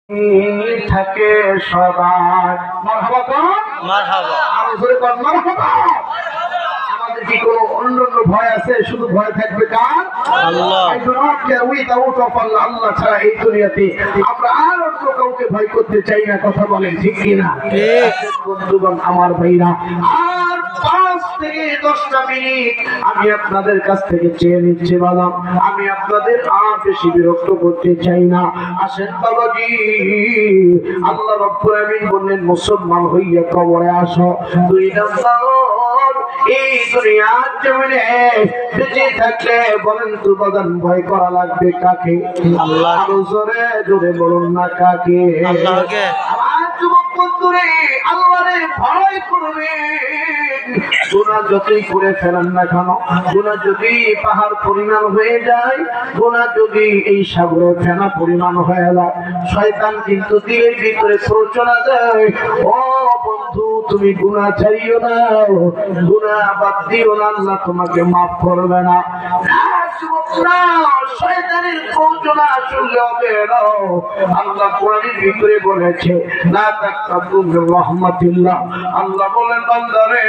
থাকে সবাই মারহাবা কোন মারহাবা আর জোরে কোন মারহাবা। আমাদের কি কোনো অন্যান্য ভয় আছে? শুধু ভয় থাকবে কার? আল্লাহ। I do not care without of Allah, আল্লাহ ছাড়া এই দুনিয়াতে আমরা আর অন্য কাউকে ভয় করতে চাই না। কথা বলেন ঠিক কি না? ঠিক। বন্ধুগণ আমার ভাইরা, আর 5 থেকে 10টা মিনিট আমি আপনাদের কাছ থেকে চেয়ে নিচ্ছি বাবা। আমি আপনাদের আর বেশি বিরক্ত করতে চাই না। আসেন বাবাজি, আল্লাহ রাব্বুল আলামিন বললেন মুসলমান হইয়া কবরে আসো। 2 নাম্বার, এই দুনিয়ার জমিনে বেঁচে থাকলে বলেন তো বাগান ভয় করা লাগবে কাকে? আল্লাহ। আরো জোরে জোরে বলুন না কাকে? আল্লাহকে। আমার যুবক বন্ধুরে, আল্লাহরে ভয় করবে। গুনাহ যতই করে ফেলেন না কেন, গুনাহ যদি পাহাড় পরিমাণ হয়ে যায়, গুনাহ যদি এই সাগরের ফেনা পরিমাণ হয়ে যায়, শয়তান কিন্তু দিলের ভিতরে প্ররোচনা দেয়, ও বন্ধু তুমি গুনাহ ছাড়িও না, গুনাহ বাদ দিও না, আল্লাহ তোমাকে মাফ করবে না। শয়তানের প্ররোচনা শুনলে হবে না। আল্লাহ কোরআনের ভিতরে বলেছে লা তাকনাতু মির রাহমাতিল্লাহ। আল্লাহ বলেন বান্দারে,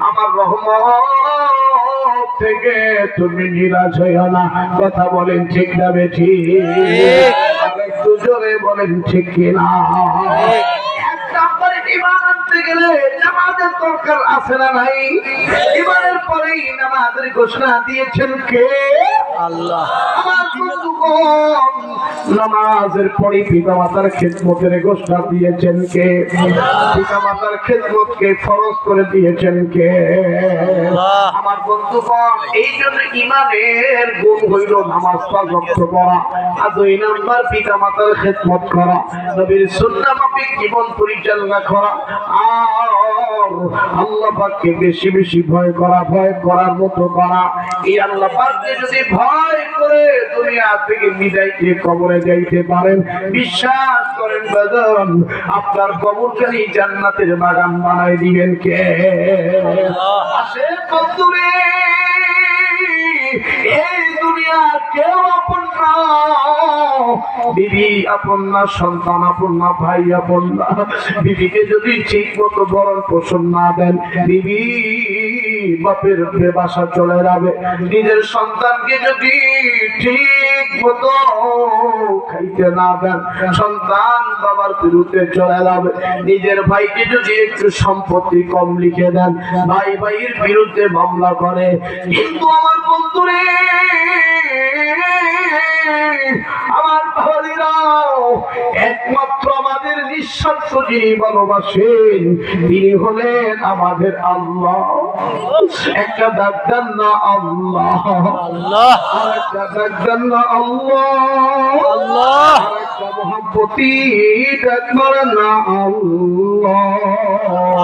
আমার রহমত থেকে তুমি নিরাশ হইও না। কথা বলেন ঠিক না বেঠি? একটু জোরে বলেন ঠিক কিনা? এক নম্বরে ঈমান আনতে গেলে নামাজের দরকার আছে না নাই? ঈমানের পরেই নামাজের ঘোষণা দিয়েছেন কে? আল্লাহ। আমার বন্ধুগণ, নামাজের পরে পিতামাতার খেদমতের ঘোষণা দিয়েছেন কে? পিতামাতার খেদমতকে ফরজ করে দিয়েছেন কে? আমার বন্ধুগণ, এই জন্য ঈমানের গুণ হইল নামাজ পাঁচ ওয়াক্ত পড়া, আর 2 নাম্বার পিতামাতার খেদমত করা, নবীর সুন্নাহ মাফিক জীবন পরিচালনা করা, আর আল্লাহ পাককে বেশি বেশি ভয় করা, ভয় করার মতো করা। এই আল্লাহ পাককে যদি ভয় করে দুনিয়া থেকে বিদায়কে কবরে যাইতে পারেন, বিশ্বাস করেন বাজান, আপনার কবরখানি জান্নাতের বাগান বানায় দিবেন কে? আসে বন্ধুরে, এই দুনিয়া কেউ আপন না, বিবি আপন না, সন্তান আপন না, ভাই আপন না। বিবিকে যদি ঠিক মতো ভরণ পোষণ না দেন, বিবি বাপের বাসা চলে যাবে। নিজের সন্তানকে যদি ঠিক মতো খাইতে না দেন, সন্তান বাবার বিরুদ্ধে চলে যাবে। নিজের ভাইকে যদি একটু সম্পত্তি কম লিখে দেন, ভাই ভাইয়ের বিরুদ্ধে মামলা করে। কিন্তু আমার বন্ধুরে, আমার ভাইরাও, একমাত্র আমাদের নিঃস্বার্থ যিনি ভালোবাসেন তিনি হলেন আমাদের আল্লাহ। একটা ডাক দেন না আল্লাহ, আল্লাহ। আরেকটা ডাক দেন না আল্লাহ, আল্লাহ। আরেকটা মহব্বতি ডাক মারেন না আল্লাহ,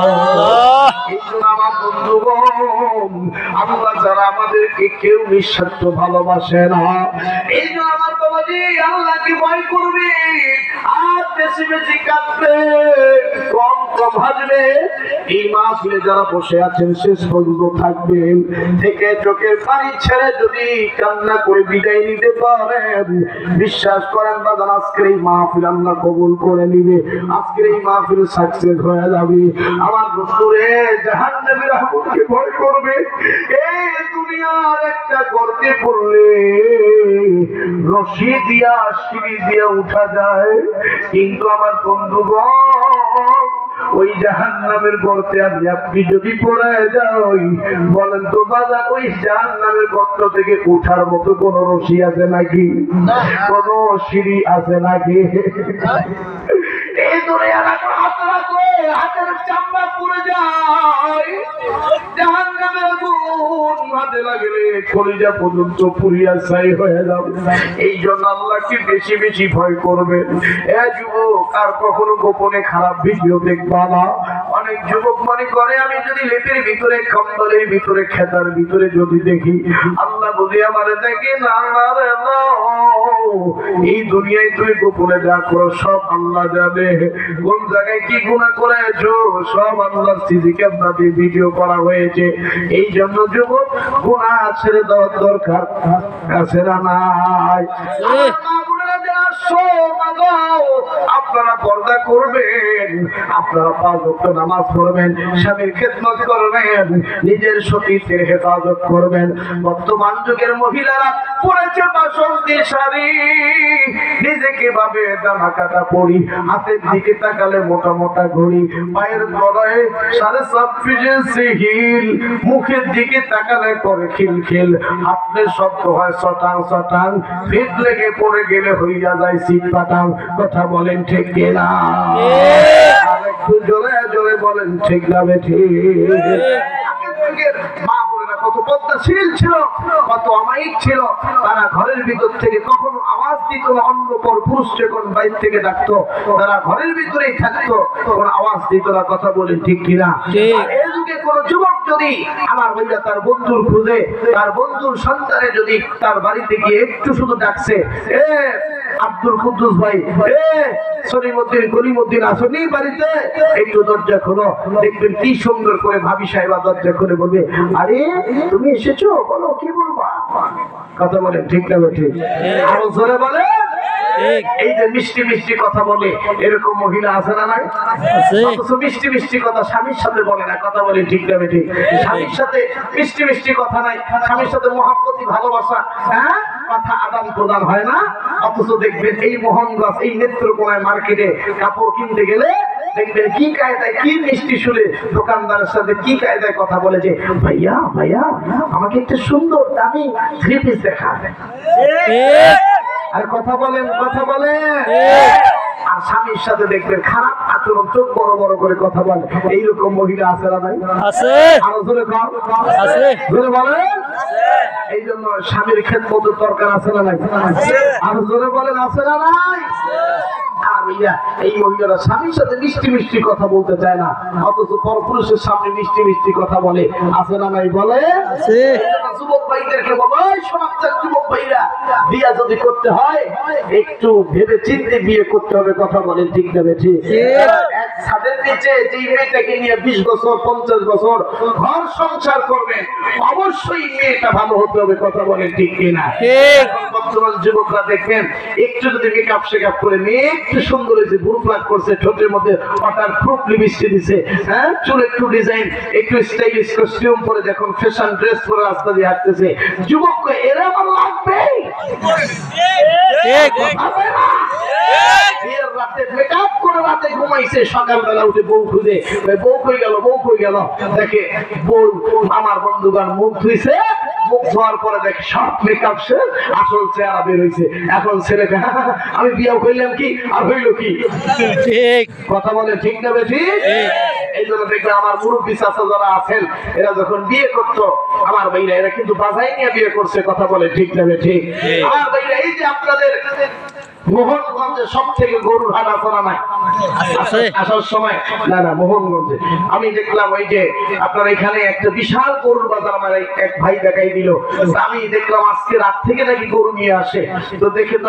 আল্লাহ। এই জন্য আমার বন্ধুগণ, আল্লাহ যারা আমাদেরকে কেউ নিঃস্বার্থ ভালোবাসে না, এই জন্য আমার বাবাজি আল্লাহকে ভয় করবে, আর বেশি বেশি কাঁদবে, কম কম হাসবে। এই মাহফিলে যারা বসে আছেন শেষ পর্যন্ত থাকবেন, থেকে চোখের পানি ছেড়ে যদি কান্না করে বিদায় নিতে পারেন, বিশ্বাস করেন বাজান, আজকের এই মাহফিল আল্লাহ কবুল করে নিবে। আজকের এই মাহফিল সাকসেস হয়ে যাবে। আমার বন্ধুরে, জাহান্নামের আগুনকে ভয় করবে। এই দুনিয়ার একটা গর্তে পড়লে রশি দিয়া সিঁড়ি দিয়া উঠা যায়, কিন্তু আমার বন্ধুগণ, ওই জাহান্নামের গর্তে আমি আপনি যদি পড়ে যাই, বলেন তো বাবা, ওই জাহান্নামের গর্ত থেকে উঠার মতো কোন রশি আছে নাকি? কোন সিঁড়ি আছে নাকি? এই দুনিয়ার হাত রাখলে হাতের চামড়া পুড়ে যায়, জাহান্নামের আগুন হাতে লাগলে কলিজা পর্যন্ত পুড়িয়া ছাই হয়ে যাবে। এই জন্য আল্লাহকে বেশি বেশি ভয় করবে। এ যুবক, আর কখনো গোপনে খারাপ ভিডিও দেখবা না। অনেক যুবক মনে করে আমি যদি লেপের ভিতরে, কম্বলের ভিতরে, খেতার ভিতরে যদি দেখি, আল্লাহ বুঝি আমার দেখে না। এই দুনিয়ায় তুমি গোপনে যা করো সব আল্লাহ জানে। কোন জায়গায় কি গুনাহ করেছো সব আল্লাহর সিসি ক্যামেরা দিয়ে ভিডিও করা হয়েছে। এই জন্য যুবক, গুনাহ ছেড়ে দেওয়ার দরকার আছে না নাই? আপনার পর্দা করবেন, আপনারা 5 ওয়াক্ত নামাজ পড়বেন, স্বামীর খেদমত করবেন, নিজের সতীত্বের হেফাজত করবেন। বর্তমান যুগের মহিলারা পড়েছে বাসন্তী শাড়ি, নিজেকে ভাবে জামা কাটা পরি, হাতের দিকে তাকালে মোটা মোটা ঘড়ি, পায়ের তলায় 7.5 ইঞ্চি হিল, মুখের দিকে তাকালে করে খিলখিল, আপনার শব্দ হয় শটাং শটাং, ফিট লেগে পড়ে গেলে হইয়া যায় শীত পাটাং। কথা বলেন ঠিক কিনা? আর একটু জোরে জোরে বলেন ঠিক না বেঠিক? মা বোনেরা কত পদ্মাশীল ছিল, কত অমায়িক ছিল, তারা ঘরের ভিতর থেকে কখনো আওয়াজ দিত না। অন্য পর পুরুষ যখন বাইরে থেকে ডাকতো, তারা ঘরের ভিতরেই থাকতো, কোনো আওয়াজ দিত না। কথা বলেন ঠিক কিনা? এই যুগে কোন যুবক যদি আমার ভাইয়া তার বন্ধুর খুঁজে, তার বন্ধুর সন্তানে যদি তার বাড়িতে গিয়ে একটু শুধু ডাকছে, এ আব্দুল কুদ্দুস ভাই, এ সলিমউদ্দিন কলিমউদ্দিন আসনি বাড়িতে, একটু দরজা খোলো, দেখবেন কি সুন্দর করে ভাবি সাহেবা দরজা খুলে বলবে, আরে তুমি এসেছো, বলো কি বলবা? কথা বলেন ঠিক না ঠিক? আরো জোরে বলে। এই যে মিষ্টি মিষ্টি কথা বলে, এরকম মহিলা আছে না নাই? অথচ মিষ্টি মিষ্টি কথা স্বামীর সাথে বলে না। কথা বলে ঠিক না ঠিক? স্বামীর সাথে মিষ্টি মিষ্টি কথা নাই, স্বামীর সাথে মহাব্বতি ভালোবাসা, হ্যাঁ, কথা আদান প্রদান হয় না। অথচ দেখবেন এই মোহনগঞ্জ, এই নেত্রকোনায় মার্কেটে কাপড় কিনতে গেলে দেখবেন কি কায়দায়, কি মিষ্টি শুনে দোকানদারের সাথে কি কায়দায় কথা বলে যে, ভাইয়া ভাইয়া আমাকে একটা সুন্দর দামি 3 পিস দেখা। আর কথা বলেন, কথা বলেন। আর স্বামীর সাথে দেখবেন খারাপ আচরণ, চোখ বড় বড় করে কথা বলে। এইরকম মহিলা আছে না নাই? আছে। আরো জোরে কর, আছে। জোরে বলেন। এই জন্য স্বামীর খেদমতের দরকার আছে না নাই? আরো জোরে বলেন, আছে না নাই? এই মহিলারা স্বামীর সাথে মিষ্টি মিষ্টি কথা বলতে চায় না, অথচ পরপুরুষের সামনে মিষ্টি মিষ্টি কথা বলে। আছে না নাই? বলে। যুবক ভাইদেরকে বলো, সমাজের যুবক ভাইরা, বিয়ে যদি করতে হয় একটু ভেবে চিন্তে বিয়ে করতে হবে। কথা বলেন ঠিক না ঠিক? এক ছাদের নিচে যে মেয়েটাকে নিয়ে 20 বছর 50 বছর ঘর সংসার করবেন, অবশ্যই মেয়েটা ভালো হতে হবে। কথা বলেন ঠিক কিনা? বর্তমান যুবকরা দেখবেন একটু যদি মেকআপ শেকআপ করে, মেয়ে একটু সুন্দর হয়েছে, বুড়ো প্লাক করছে, ঠোঁটের মধ্যে ওয়াটার প্রুফ লিপস্টিক দিছে, হ্যাঁ, চুল একটু ডিজাইন, একটু স্টাইলিশ কস্টিউম পরে যখন ফ্যাশন ড্রেস পরে রাস্তা দিয়ে হাঁটতেছে, যুবককে এরা আমার লাগবে। রাতে মেকআপ করে রাতে ঘুমাইছে, সকালবেলা উঠে বউ খুঁজে, বউ কই গেল, বউ কই গেল, দেখে বউ আমার বন্ধুগান মুখ ধুইছে, মুখ ধোয়ার পরে দেখে সব মেকআপ শেষ, আসল চেহারা বের হয়েছে। এখন ছেলেটা আমি বিয়ে হইলাম কি আর হইল কি? ঠিক কথা বলে ঠিক না বেশি? এই জন্য দেখবে আমার মুরব্বী চাচা যারা আছেন, এরা যখন বিয়ে করতো, আমার ভাইরা এরা কিন্তু বাজাই নিয়ে বিয়ে করছে। কথা বলে ঠিক না বেশি? আমার ভাইরা এই যে আপনাদের মোহনগঞ্জে সব থেকে গরুর হাট আছে না নাই? আসার সময় না না মোহনগঞ্জে আমি দেখলাম ওই যে আপনার এখানে একটা বিশাল গরুর বাজার আমার এক ভাই দেখাই দিল। আমি দেখলাম আজকে রাত থেকে নাকি গরু নিয়ে আসে, তো দেখে তো